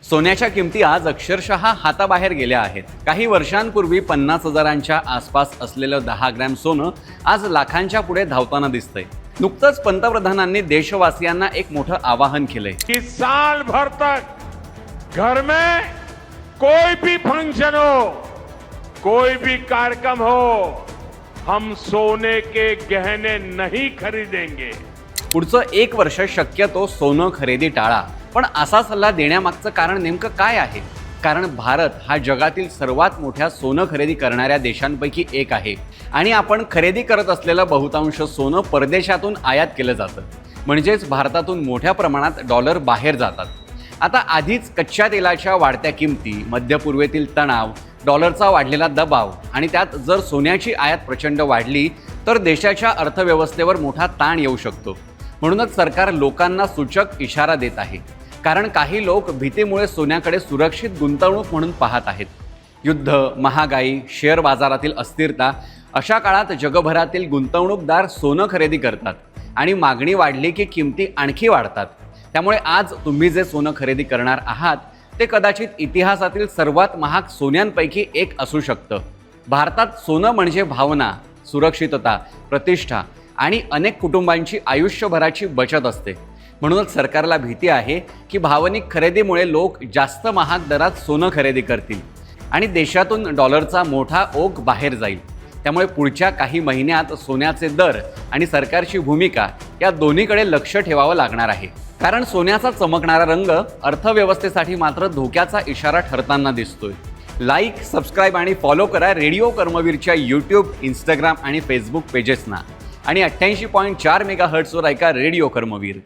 सोन्याच्या किमती आज अक्षरशः हाताबाहेर गेल्या आहेत। काही वर्षांपूर्वी 50,000च्या आसपास असलेलं 10 ग्रॅम सोनं आज लाखांच्या पुढे धावताना दिसतंय। नुकतंच पंतप्रधानांनी देशवासियांना एक मोठं आवाहन केलंय कि साल भर तक घर में कोई भी फंक्शन हो, कोई भी कार्यक्रम हो, हम सोने के गहने नहीं खरीदेंगे। पुढचं 1 वर्ष शक्यतो सोनं खरेदी टाळा। पण असा सल्ला देण्यामागचं कारण नेमकं काय आहे? कारण भारत हा जगातील सर्वात मोठ्या सोनं खरेदी करणाऱ्या देशांपैकी एक आहे आणि आपण खरेदी करत असलेलं बहुतांश सोनं परदेशातून आयात केलं जातं। म्हणजेच भारतातून मोठ्या प्रमाणात डॉलर बाहेर जातात। आता आधीच कच्च्या तेलाच्या वाढत्या किमती, मध्य पूर्वेतील तणाव, डॉलरचा वाढलेला दबाव आणि त्यात जर सोन्याची आयात प्रचंड वाढली तर देशाच्या अर्थव्यवस्थेवर मोठा ताण येऊ शकतो। म्हणूनच सरकार लोकांना सूचक इशारा देत आहे। कारण काही लोक भीतीमुळे सोन्याकडे सुरक्षित गुंतवणूक म्हणून पाहत आहेत। युद्ध, महागाई, शेअर बाजारातील अस्थिरता अशा काळात जगभरातील गुंतवणूकदार सोनं खरेदी करतात आणि मागणी वाढली की किमती आणखी वाढतात। त्यामुळे आज तुम्ही जे सोनं खरेदी करणार आहात ते कदाचित इतिहासातील सर्वात महाग सोन्यांपैकी एक असू शकतं। भारतात सोनं म्हणजे भावना, सुरक्षितता, प्रतिष्ठा आणि अनेक कुटुंबांची आयुष्यभराची बचत असते। म्हणूनच सरकारला भीती आहे की भावनिक खरेदीमुळे लोक जास्त महाग दरात सोनं खरेदी करतील आणि देशातून डॉलरचा मोठा ओघ बाहेर जाईल। त्यामुळे पुढच्या काही महिन्यात सोन्याचे दर आणि सरकारची भूमिका या दोन्हीकडे लक्ष ठेवावं लागणार आहे। कारण सोन्याचा चमकणारा रंग अर्थव्यवस्थेसाठी मात्र धोक्याचा इशारा ठरताना दिसतोय। लाईक, सबस्क्राईब आणि फॉलो करा रेडिओ कर्मवीरच्या यूट्यूब, इंस्टाग्राम आणि फेसबुक पेजेसना आणि 88.4 मेगाहर्ट्झवर ऐका रेडिओ कर्मवीर।